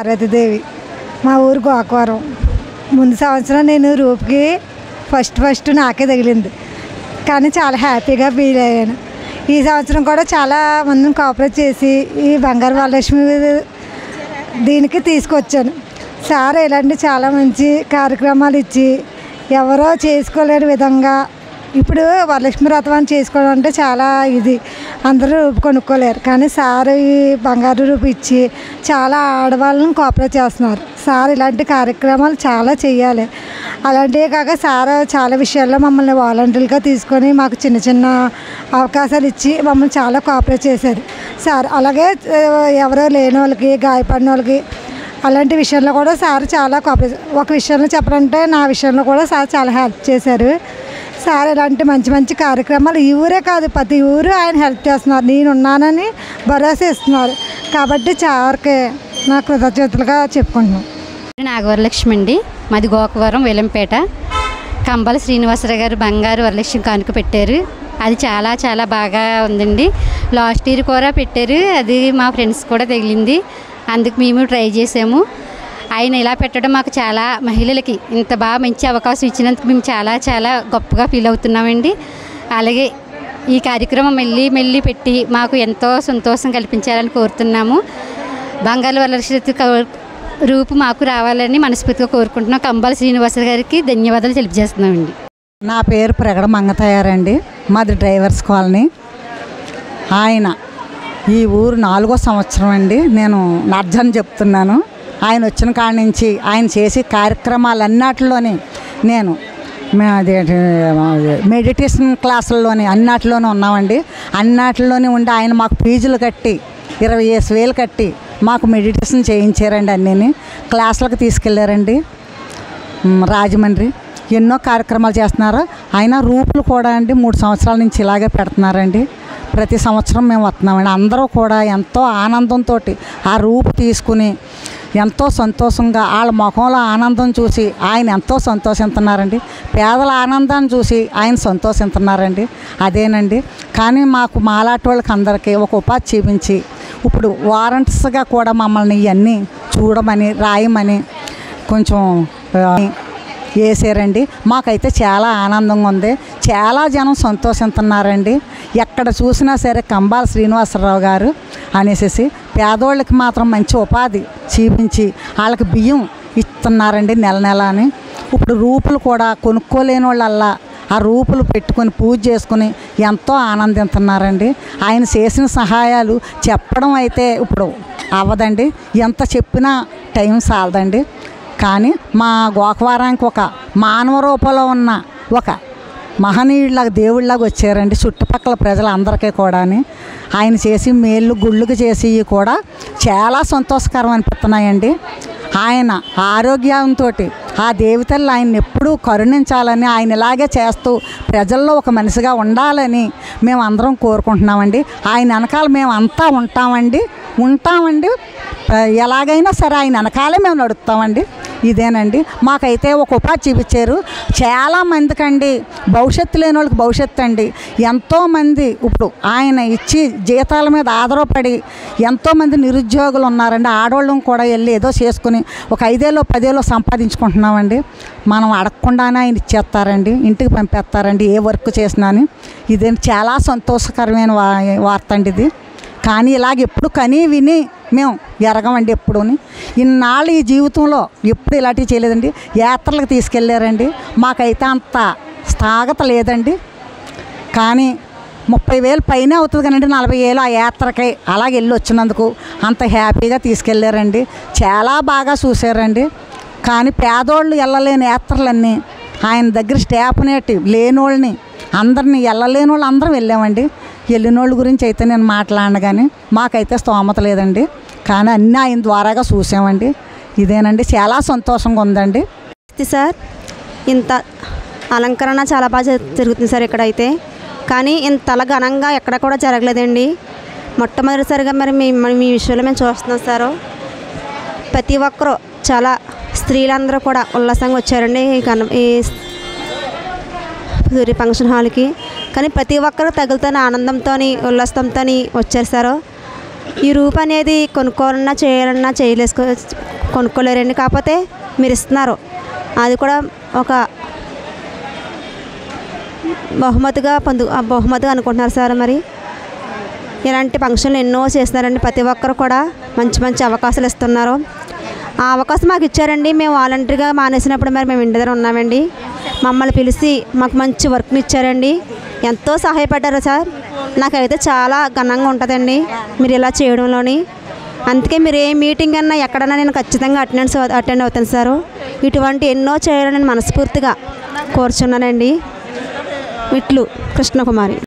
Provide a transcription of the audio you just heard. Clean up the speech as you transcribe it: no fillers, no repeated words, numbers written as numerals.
పార్వతీదేవి, మా ఊరు గోకవరం. ముందు సంవత్సరం నేను రూపుకి ఫస్ట్ నాకే తగిలింది, కానీ చాలా హ్యాపీగా ఫీల్ అయ్యాను. ఈ సంవత్సరం కూడా చాలా మందిని కోఆపరేట్ చేసి ఈ బంగారు వరలక్ష్మి దీనికి తీసుకొచ్చాను. సార్ ఇలాంటి చాలా మంచి కార్యక్రమాలు ఇచ్చి ఎవరో చేసుకోలేని విధంగా, ఇప్పుడు వరలక్ష్మి వ్రతం చేసుకోవడం అంటే చాలా ఇది, అందరూ రూపు కొనుక్కోలేరు, కానీ సార్ ఈ బంగారు రూపు ఇచ్చి చాలా ఆడవాళ్ళని కోఆపరేట్ చేస్తున్నారు. సార్ ఇలాంటి కార్యక్రమాలు చాలా చేయాలి. అలాంటివే కాక సార్ చాలా విషయాల్లో మమ్మల్ని వాలంటీర్లుగా తీసుకొని మాకు చిన్న చిన్న అవకాశాలు ఇచ్చి మమ్మల్ని చాలా కోఆపరేట్ చేశారు సార్. అలాగే ఎవరో లేని వాళ్ళకి, గాయపడిన వాళ్ళకి అలాంటి విషయంలో కూడా సార్ చాలా కోఆపరేట్. ఒక విషయంలో చెప్పాలంటే నా విషయంలో కూడా సార్ చాలా హెల్ప్ చేశారు. సార్ ఇలాంటి మంచి మంచి కార్యక్రమాలు ఈ ఊరే కాదు ప్రతి ఊరు ఆయన హెల్ప్ చేస్తున్నారు. నేనున్నానని భరోసా ఇస్తున్నారు. కాబట్టి సార్కి నా కృతజ్ఞతలుగా చెప్పుకుంటున్నాను. నాగవరలక్ష్మి అండి, మాది గోకవరం వేలంపేట. కంబాల శ్రీనివాసరావు గారు బంగారు వరలక్ష్మి కానుక పెట్టారు. అది చాలా చాలా బాగా ఉందండి. లాస్ట్ ఇయర్ కూడా పెట్టారు, అది మా ఫ్రెండ్స్ కూడా తగిలింది, అందుకు మేము ట్రై చేసాము. ఆయన ఇలా పెట్టడం మాకు చాలా, మహిళలకి ఇంత బాగా మంచి అవకాశం ఇచ్చినందుకు మేము చాలా చాలా గొప్పగా ఫీల్ అవుతున్నామండి. అలాగే ఈ కార్యక్రమం మళ్ళీ పెట్టి మాకు ఎంతో సంతోషం కల్పించాలని కోరుతున్నాము. బంగారు వరలక్ష్మి రూపు మాకు రావాలని మనస్ఫూర్తిగా కోరుకుంటున్నాం. కంబాల శ్రీనివాసరావు గారికి ధన్యవాదాలు తెలియజేస్తున్నామండి. నా పేరు ప్రగడ మంగతయారండి, మాది డ్రైవర్స్ కాలనీ. ఆయన ఈ ఊరు 4వ సంవత్సరం అండి. నేను నర్జన్ చెప్తున్నాను. ఆయన వచ్చిన కాడి నుంచి ఆయన చేసే కార్యక్రమాలన్నిటిలోని నేను మెడిటేషన్ క్లాసుల్లోని అన్నిటిలోనే ఉన్నామండి. అన్నిటిలోనే ఉండి ఆయన మాకు ఫీజులు కట్టి 25,000 కట్టి మాకు మెడిటేషన్ చేయించారండి. అన్నీ క్లాసులకు తీసుకెళ్ళారండి. రాజమండ్రి ఎన్నో కార్యక్రమాలు చేస్తున్నారు. ఆయన రూపులు కూడా అండి 3 సంవత్సరాల నుంచి ఇలాగే పెడుతున్నారండి. ప్రతి సంవత్సరం మేము వస్తున్నామండి. అందరూ కూడా ఎంతో ఆనందంతో ఆ రూపు తీసుకుని ఎంతో సంతోషంగా వాళ్ళ ముఖంలో ఆనందం చూసి ఆయన ఎంతో సంతోషిస్తున్నారండి. పేదల ఆనందాన్ని చూసి ఆయన సంతోషిస్తున్నారండి. అదేనండి. కానీ మాకు మాలాంటి వాళ్ళకి అందరికీ ఒక ఉపాధి చూపించి ఇప్పుడు వారంట్స్గా కూడా మమ్మల్ని ఇవన్నీ చూడమని రాయమని కొంచెం వేసారండి. మాకైతే చాలా ఆనందంగా ఉంది. చాలా జనం సంతోషిస్తున్నారండి. ఎక్కడ చూసినా సరే కంబాల శ్రీనివాసరావు గారు అనేసి పేదోళ్ళకి మాత్రం మంచి ఉపాధి చూపించి వాళ్ళకి బియ్యం ఇస్తున్నారండి నెల అని. ఇప్పుడు రూపులు కూడా కొనుక్కోలేని వాళ్ళల్లా ఆ రూపులు పెట్టుకొని పూజ చేసుకుని ఎంతో ఆనందిస్తున్నారండి. ఆయన చేసిన సహాయాలు చెప్పడం అయితే ఇప్పుడు అవ్వదండి, ఎంత చెప్పినా టైం సాలదండి. కానీ మా గోకవరానికి ఒక మానవ రూపంలో ఉన్న ఒక మహనీయుడిలాగా దేవుడిలాగా వచ్చారండి చుట్టుపక్కల ప్రజలందరికీ కూడా. ఆయన చేసి మేళ్ళు గుళ్ళకు చేసి కూడా చాలా సంతోషకరం అనిపిస్తున్నాయండి. ఆయన ఆరోగ్యంతో ఆ దేవతలు ఆయన ఎప్పుడూ కరుణించాలని, ఆయన ఇలాగే చేస్తూ ప్రజల్లో ఒక మనిషిగా ఉండాలని మేము అందరం కోరుకుంటున్నామండి. ఆయన వెనకాల మేము అంతా ఉంటామండి. ఎలాగైనా సరే ఆయన వెనకాలే మేము నడుస్తామండి. ఇదేనండి. మాకైతే ఒక ఉపాధి చూపించారు. చాలామందికండి భవిష్యత్తు లేని వాళ్ళకి భవిష్యత్తు అండి. ఎంతోమంది ఇప్పుడు ఆయన ఇచ్చి జీతాల మీద ఆధారపడి ఎంతోమంది నిరుద్యోగులు ఉన్నారండి. ఆడవాళ్ళం కూడా వెళ్ళి ఏదో చేసుకుని ఒక 5,000 10,000 సంపాదించుకుంటున్నామండి. మనం అడగకుండానే ఆయన ఇచ్చేస్తారండి, ఇంటికి పంపేస్తారండి ఏ వర్క్ చేసినా అని. ఇదే చాలా సంతోషకరమైన వార్త అండి ఇది. కానీ ఇలాగ ఎప్పుడు కని విని మేము ఎరగమండి. ఎప్పుడూని ఇన్నాళ్ళు ఈ జీవితంలో ఎప్పుడు ఇలాంటివి చేయలేదండి. యాత్రలకు తీసుకెళ్ళారండి. మాకైతే అంత స్థాగత లేదండి. కానీ 30,000 పైన అవుతుంది కానండి, 40,000 ఆ యాత్రకి అలాగే వెళ్ళి వచ్చినందుకు అంత హ్యాపీగా తీసుకెళ్ళారండి. చాలా బాగా చూశారండి. కానీ పేదోళ్ళు వెళ్ళలేని యాత్రలన్నీ ఆయన దగ్గర స్టాఫ్నేటి లేనోళ్ళని అందరినీ వెళ్ళలేని వాళ్ళు అందరం వెళ్ళామండి. వెళ్ళినోళ్ళ గురించి అయితే నేను మాట్లాడను, కానీ మాకైతే స్తోమత లేదండి. కానీ అన్నీ ఆయన ద్వారాగా చూసామండి. ఇదేనండి. చాలా సంతోషంగా ఉందండి. సార్ ఇంత అలంకరణ చాలా బాగా జరుగుతుంది సార్ ఇక్కడైతే. కానీ ఇంతలా ఘనంగా ఎక్కడ కూడా జరగలేదండి. మొట్టమొదటిసారిగా మరి మీ విషయంలో మేము చూస్తున్నాం సార్. ప్రతి ఒక్కరూ చాలా స్త్రీలందరూ కూడా ఉల్లాసంగా వచ్చారండి ఈ సూర్య ఫంక్షన్ హాల్కి. కానీ ప్రతి ఒక్కరు తగులుతున్న ఆనందంతో ఉల్లాసంతో వచ్చారు సార్. ఈ రూపు అనేది కొనుక్కోవాలన్నా చేయాలన్నా కొనుక్కోలేరండి. కాకపోతే మీరు ఇస్తున్నారు, అది కూడా ఒక బహుమతిగా అనుకుంటున్నారు సార్. మరి ఇలాంటి ఫంక్షన్లు ఎన్నో చేస్తున్నారండి. ప్రతి ఒక్కరు కూడా మంచి మంచి అవకాశాలు ఇస్తున్నారు. ఆ అవకాశం మాకు ఇచ్చారండి. మేము వాలంటరీగా మానేసినప్పుడు మరి మేము ఇంటి దగ్గర ఉన్నామండి. మమ్మల్ని పిలిచి మాకు మంచి వర్క్ని ఇచ్చారండి. ఎంతో సహాయపడ్డారు సార్. నాకైతే చాలా ఘనంగా ఉంటుందండి మీరు ఇలా చేయడంలోని. అందుకే మీరు ఏ మీటింగ్ అన్నా ఎక్కడన్నా నేను ఖచ్చితంగా అటెండ్ అవుతాను సార్. ఇటువంటి ఎన్నో చేయాలని నేను మనస్ఫూర్తిగా కోరుచున్నానండి. ఇట్లు కృష్ణకుమారి.